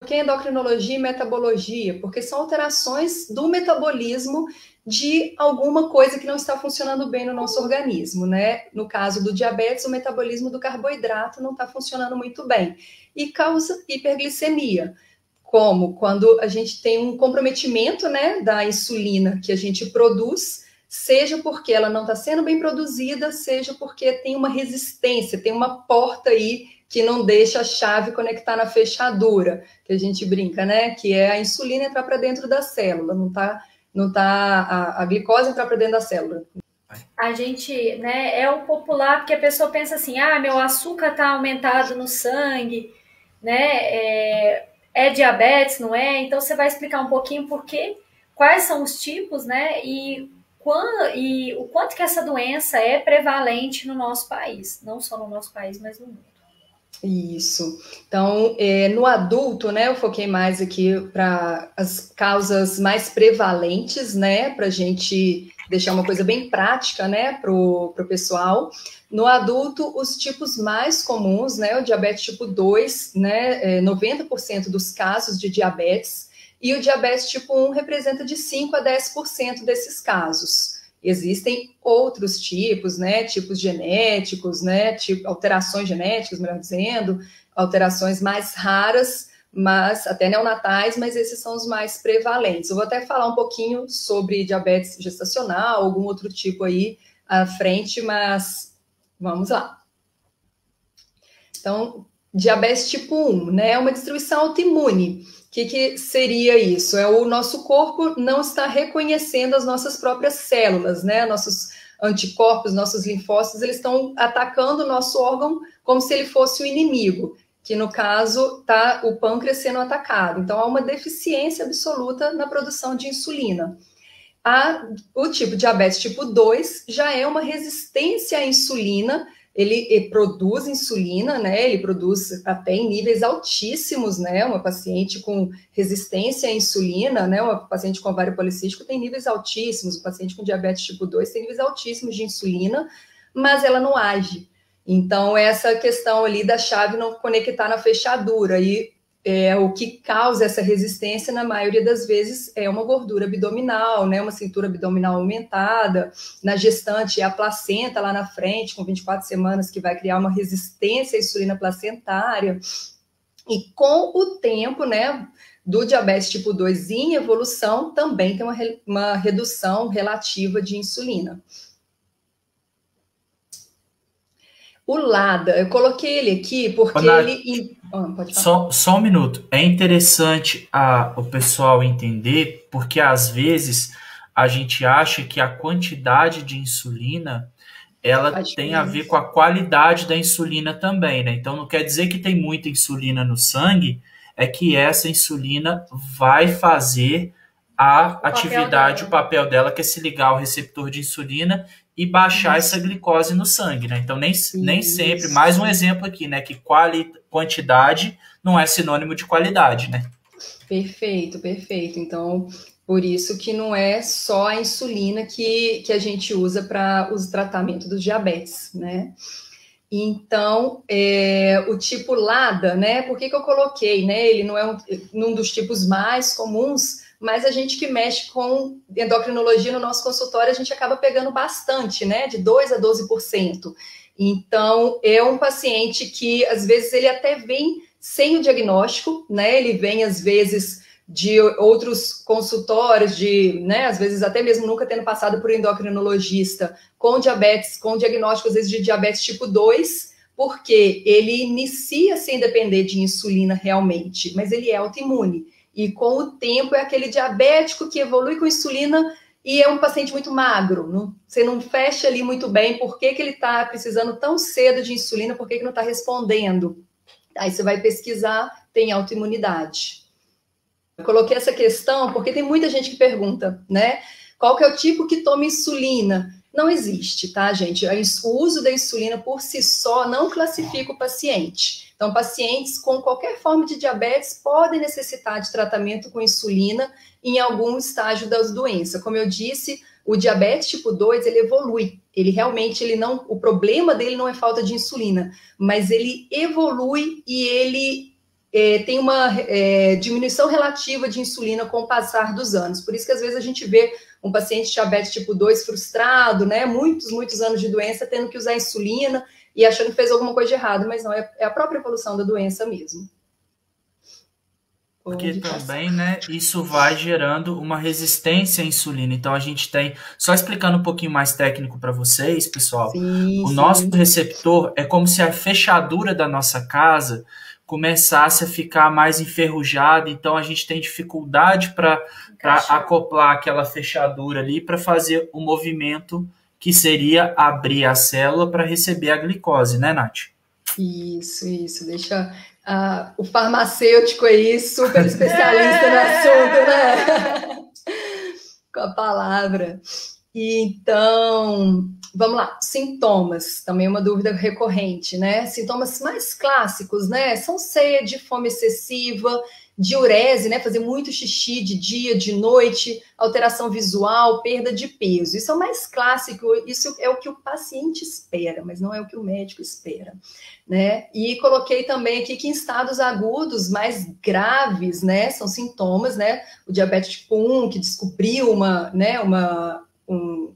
que endocrinologia e metabologia? Porque são alterações do metabolismo de alguma coisa que não está funcionando bem no nosso organismo, né? No caso do diabetes, o metabolismo do carboidrato não está funcionando muito bem e causa hiperglicemia. Como quando a gente tem um comprometimento, né, da insulina que a gente produz, seja porque ela não está sendo bem produzida, seja porque tem uma resistência, tem uma porta aí que não deixa a chave conectar na fechadura, que a gente brinca, né? Que é a insulina entrar para dentro da célula, não tá a glicose entrar para dentro da célula. A gente, né, é o popular, porque a pessoa pensa assim, ah, meu açúcar está aumentado no sangue, né, é diabetes, não é? Então você vai explicar um pouquinho por quê, quais são os tipos, né, e o quanto que essa doença é prevalente no nosso país, não só no nosso país, mas no mundo. Isso. Então, no adulto, né, eu foquei mais aqui para as causas mais prevalentes, né, para a gente deixar uma coisa bem prática, né, para o pessoal. No adulto, os tipos mais comuns, né, o diabetes tipo 2, né, 90% dos casos de diabetes, e o diabetes tipo 1 representa de 5 a 10% desses casos. Existem outros tipos, né, tipos genéticos, né, alterações genéticas, melhor dizendo, alterações mais raras, mas até neonatais, mas esses são os mais prevalentes. Eu vou até falar um pouquinho sobre diabetes gestacional, algum outro tipo aí à frente, mas vamos lá. Então, diabetes tipo 1, né, é uma distribuição autoimune. O que seria isso? É o nosso corpo não está reconhecendo as nossas próprias células, né? Nossos anticorpos, nossos linfócitos, eles estão atacando o nosso órgão como se ele fosse o inimigo, que no caso está o pâncreas sendo atacado. Então há uma deficiência absoluta na produção de insulina. O tipo de diabetes tipo 2 já é uma resistência à insulina. Ele produz insulina, né? Ele produz até em níveis altíssimos, né? Uma paciente com resistência à insulina, né? Uma paciente com ovário policístico tem níveis altíssimos, o paciente com diabetes tipo 2 tem níveis altíssimos de insulina, mas ela não age. Então, essa questão ali da chave não conectar na fechadura, e o que causa essa resistência, na maioria das vezes, é uma gordura abdominal, né? Uma cintura abdominal aumentada. Na gestante, é a placenta lá na frente, com 24 semanas, que vai criar uma resistência à insulina placentária. E com o tempo, né, do diabetes tipo 2 em evolução, também tem uma redução relativa de insulina. O LADA, eu coloquei ele aqui porque ele... pode falar. Só um minuto. É interessante o pessoal entender, porque às vezes a gente acha que a quantidade de insulina ela tem a ver com a qualidade da insulina também, né? Então não quer dizer que tem muita insulina no sangue, é que essa insulina vai fazer a atividade, o papel dela, que é se ligar ao receptor de insulina e baixar essa glicose no sangue, né? Então, nem sempre, mais um exemplo aqui, né? Que quantidade não é sinônimo de qualidade, né? Perfeito, perfeito. Então, por isso que não é só a insulina que a gente usa para o tratamento do diabetes, né? Então, o tipo LADA, né? Por que eu coloquei, né? Ele não é um dos tipos mais comuns, mas a gente que mexe com endocrinologia no nosso consultório, a gente acaba pegando bastante, né? De 2 a 12%. Então, é um paciente que, às vezes, ele até vem sem o diagnóstico, né? Ele vem, às vezes, de outros consultórios, né? Às vezes, até mesmo nunca tendo passado por endocrinologista, com diabetes, com diagnóstico, às vezes, de diabetes tipo 2, porque ele inicia sem depender de insulina realmente, mas ele é autoimune. E com o tempo é aquele diabético que evolui com insulina e é um paciente muito magro. Você não fecha ali muito bem por que ele está precisando tão cedo de insulina, por que não está respondendo. Aí você vai pesquisar, tem autoimunidade. Eu coloquei essa questão porque tem muita gente que pergunta, né? Qual que é o tipo que toma insulina? Não existe, tá, gente? O uso da insulina por si só não classifica o paciente. Então, pacientes com qualquer forma de diabetes podem necessitar de tratamento com insulina em algum estágio das doenças. Como eu disse, o diabetes tipo 2, ele evolui. Ele realmente, o problema dele não é falta de insulina, mas ele evolui e ele tem uma diminuição relativa de insulina com o passar dos anos. Por isso que às vezes a gente vê um paciente diabetes tipo 2 frustrado, né? Muitos anos de doença tendo que usar insulina e achando que fez alguma coisa de errado, mas não, é a própria evolução da doença mesmo. Porque também, né, isso vai gerando uma resistência à insulina. Então a gente tem, só explicando um pouquinho mais técnico para vocês, pessoal, o nosso receptor é como se a fechadura da nossa casa começasse a ficar mais enferrujada, então a gente tem dificuldade para acoplar aquela fechadura ali para fazer o movimento que seria abrir a célula para receber a glicose, né, Nath? Isso, deixa o farmacêutico aí, super especialista no assunto, né? Com a palavra. Então, vamos lá, sintomas, também uma dúvida recorrente, né? Sintomas mais clássicos, né? São sede, fome excessiva, diurese, né? Fazer muito xixi de dia, de noite, alteração visual, perda de peso. Isso é o mais clássico, isso é o que o paciente espera, mas não é o que o médico espera, né? E coloquei também aqui que em estados agudos mais graves, né? São sintomas, né? O diabetes tipo 1, que descobriu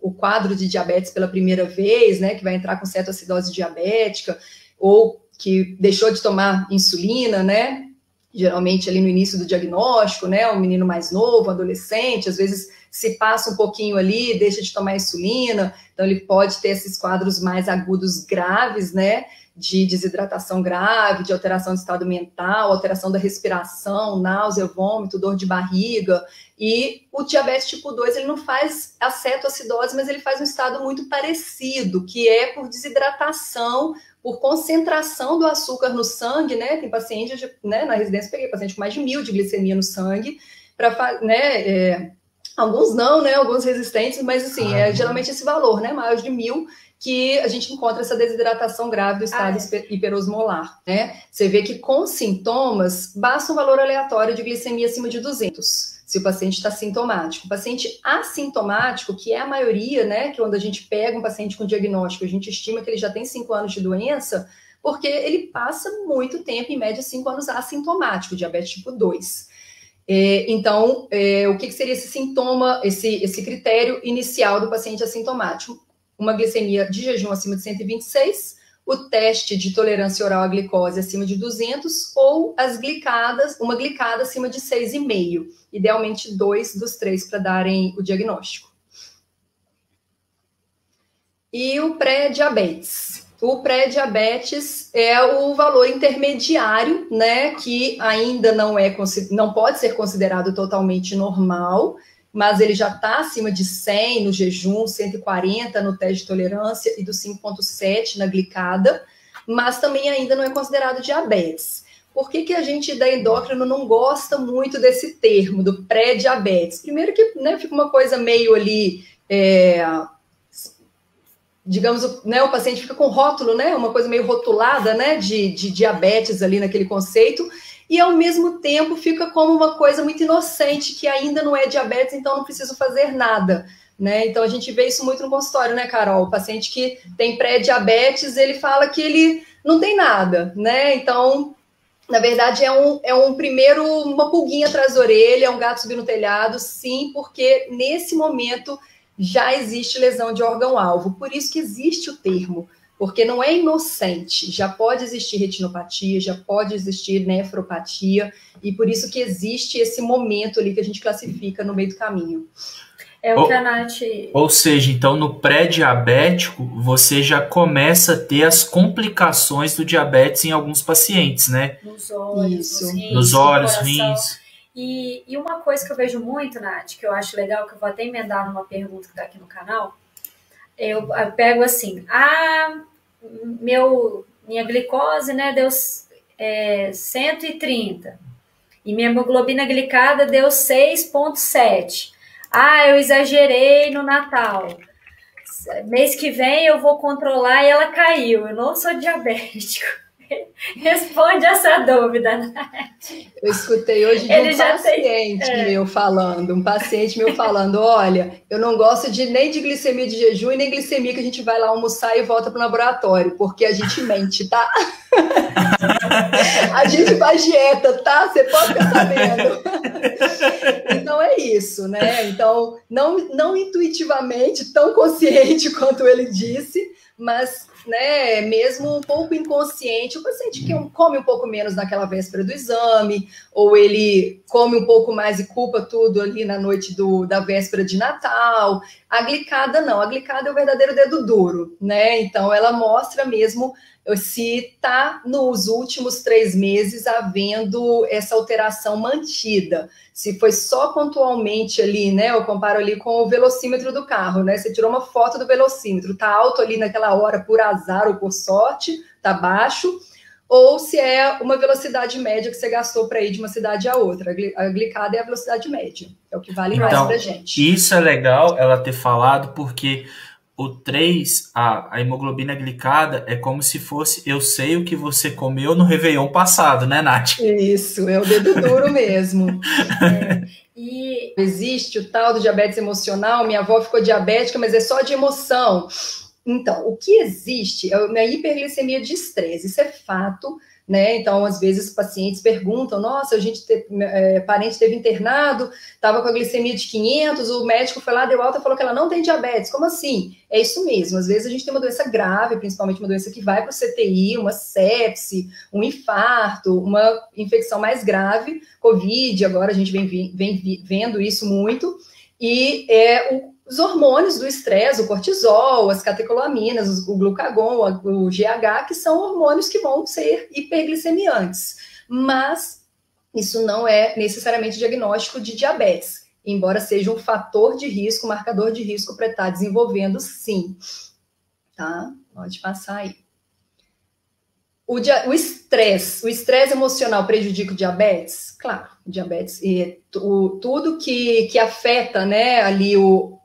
o quadro de diabetes pela primeira vez, né, que vai entrar com cetoacidose diabética, ou que deixou de tomar insulina, né, geralmente ali no início do diagnóstico, né, um menino mais novo, adolescente, às vezes se passa um pouquinho ali, deixa de tomar insulina, então ele pode ter esses quadros mais agudos graves, né, de desidratação grave, de alteração de estado mental, alteração da respiração, náusea, vômito, dor de barriga. E o diabetes tipo 2, ele não faz a cetoacidose, mas ele faz um estado muito parecido, que é por desidratação, por concentração do açúcar no sangue, né? Tem paciente, né, na residência, peguei paciente com mais de 1000 de glicemia no sangue, alguns não, né? Alguns resistentes, mas assim, geralmente esse valor, né? Maior de 1000, que a gente encontra essa desidratação grave do estado hiperosmolar, né? Você vê que com sintomas, basta um valor aleatório de glicemia acima de 200, se o paciente está sintomático. O paciente assintomático, que é a maioria, né? Que quando a gente pega um paciente com diagnóstico, a gente estima que ele já tem 5 anos de doença, porque ele passa muito tempo, em média 5 anos assintomático, diabetes tipo 2. Então, o que seria esse sintoma, esse critério inicial do paciente assintomático? Uma glicemia de jejum acima de 126, o teste de tolerância oral à glicose acima de 200 ou uma glicada acima de 6,5. Idealmente 2 dos 3 para darem o diagnóstico. E o pré-diabetes. O pré-diabetes é o valor intermediário, né, que ainda não pode ser considerado totalmente normal, mas ele já está acima de 100 no jejum, 140 no teste de tolerância e do 5,7 na glicada, mas também ainda não é considerado diabetes. Por que a gente da endócrino não gosta muito desse termo, do pré-diabetes? Primeiro que, né, fica uma coisa meio ali, digamos, né, o paciente fica com rótulo, né, uma coisa meio rotulada, né, de diabetes ali naquele conceito, e ao mesmo tempo fica como uma coisa muito inocente, que ainda não é diabetes, então não preciso fazer nada, né? Então a gente vê isso muito no consultório, né, Carol? O paciente que tem pré-diabetes, ele fala que ele não tem nada, né? Então, na verdade, uma pulguinha atrás da orelha, é um gato subindo no telhado, sim, porque nesse momento já existe lesão de órgão-alvo, por isso que existe o termo, porque não é inocente, já pode existir retinopatia, já pode existir nefropatia, e por isso que existe esse momento ali que a gente classifica no meio do caminho. É o que a Nath... Ou seja, então no pré-diabético, você já começa a ter as complicações do diabetes em alguns pacientes, né? Nos olhos, nos olhos, rins. E uma coisa que eu vejo muito, Nath, que eu acho legal, que eu vou até emendar numa pergunta que está aqui no canal, eu pego assim, minha glicose, né, deu 130, e minha hemoglobina glicada deu 6,7. Eu exagerei no Natal. Mês que vem eu vou controlar e ela caiu. Eu não sou diabético. Responde essa dúvida, Nath. Eu escutei hoje de um paciente meu falando, olha, eu não gosto nem de glicemia de jejum e nem glicemia que a gente vai lá almoçar e volta para o laboratório, porque a gente mente, tá? A gente faz dieta, tá? Você pode ficar sabendo. Então é isso, né? Então, não intuitivamente, tão consciente quanto ele disse, mas, né, mesmo um pouco inconsciente, o paciente que come um pouco menos naquela véspera do exame, ou ele come um pouco mais e culpa tudo ali na noite da véspera de Natal. A glicada não, a glicada é o verdadeiro dedo duro, né? Então ela mostra mesmo se está nos últimos 3 meses havendo essa alteração mantida. Se foi só pontualmente ali, né? Eu comparo ali com o velocímetro do carro, né? Você tirou uma foto do velocímetro, tá alto ali naquela hora por azar ou por sorte, tá baixo, ou se é uma velocidade média que você gastou para ir de uma cidade a outra. A glicada é a velocidade média, é o que vale mais pra gente. Isso é legal ela ter falado, porque o 3, a hemoglobina glicada, é como se fosse, eu sei o que você comeu no Réveillon passado, né, Nath? Isso, é o dedo duro mesmo. E existe o tal do diabetes emocional, minha avó ficou diabética, mas é só de emoção. Então, o que existe é a hiperglicemia de estresse, isso é fato, né? Então, às vezes, pacientes perguntam, nossa, parente teve internado, estava com a glicemia de 500, o médico foi lá, deu alta e falou que ela não tem diabetes. Como assim? É isso mesmo, às vezes a gente tem uma doença grave, principalmente uma doença que vai para o CTI, uma sepse, um infarto, uma infecção mais grave, Covid, agora a gente vem vendo isso muito, e os hormônios do estresse, o cortisol, as catecolaminas, o glucagon, o GH, que são hormônios que vão ser hiperglicemiantes. Mas isso não é necessariamente diagnóstico de diabetes, embora seja um fator de risco, marcador de risco para estar desenvolvendo, sim. Tá? Pode passar aí. O estresse emocional prejudica o diabetes? Claro, o diabetes e tudo que afeta, né, ali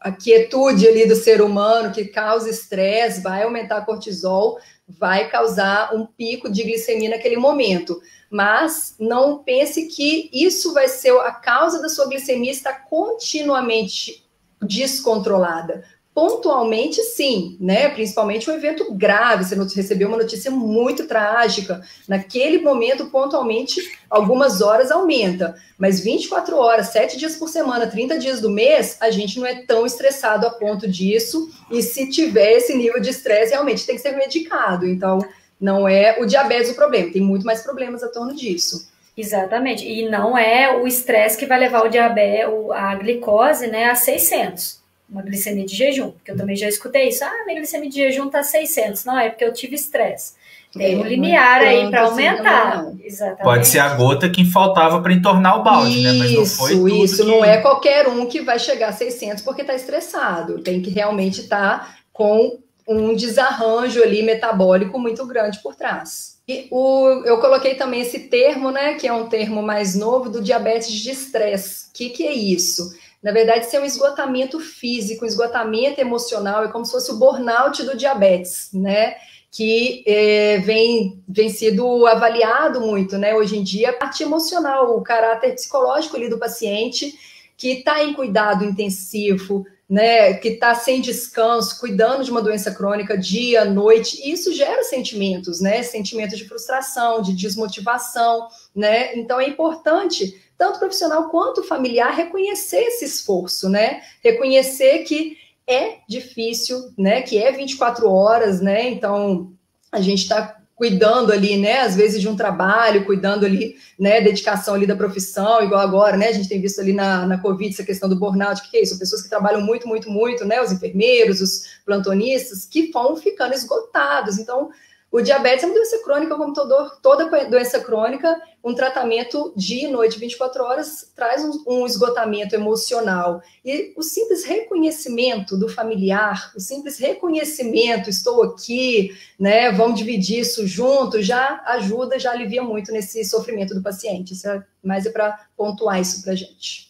a quietude ali do ser humano, que causa estresse, vai aumentar cortisol, vai causar um pico de glicemia naquele momento. Mas não pense que isso vai ser a causa da sua glicemia estar continuamente descontrolada. Pontualmente, sim, né? Principalmente um evento grave, você recebeu uma notícia muito trágica, naquele momento, pontualmente, algumas horas aumenta, mas 24 horas, 7 dias por semana, 30 dias do mês, a gente não é tão estressado a ponto disso, e se tiver esse nível de estresse, realmente tem que ser medicado, então não é o diabetes o problema, tem muito mais problemas a torno disso. Exatamente, e não é o estresse que vai levar o diabetes, a glicose, né, a 600. Uma glicemia de jejum, porque eu também já escutei isso. Ah, minha glicemia de jejum tá 600. Não, é porque eu tive estresse. Tem um limiar aí para aumentar. Exatamente. Pode ser a gota que faltava para entornar o balde, né? Mas não foi tudo isso. Não é qualquer um que vai chegar a 600 porque tá estressado. Tem que realmente estar com um desarranjo ali metabólico muito grande por trás. E eu coloquei também esse termo, né, que é um termo mais novo, do diabetes de estresse. O que é isso? Na verdade, isso é um esgotamento físico, um esgotamento emocional, é como se fosse o burnout do diabetes, né? Que vem sido avaliado muito, né? Hoje em dia, a parte emocional, o caráter psicológico ali do paciente, que está em cuidado intensivo, né? Que está sem descanso, cuidando de uma doença crônica dia, noite, e isso gera sentimentos, né? Sentimentos de frustração, de desmotivação, né? Então, é importante, tanto profissional quanto familiar, reconhecer esse esforço, né? Reconhecer que é difícil, né? Que é 24 horas, né? Então, a gente está cuidando ali, né? Às vezes de um trabalho, cuidando ali, né? Dedicação ali da profissão, igual agora, né? A gente tem visto ali na Covid essa questão do burnout, que é isso? Pessoas que trabalham muito, muito, muito, né? Os enfermeiros, os plantonistas, que vão ficando esgotados. Então, o diabetes é uma doença crônica, como toda doença crônica, um tratamento dia e noite, 24 horas, traz um esgotamento emocional. E o simples reconhecimento do familiar, o simples reconhecimento, estou aqui, né, vamos dividir isso junto, já ajuda, já alivia muito nesse sofrimento do paciente. Isso mais é para pontuar isso para a gente.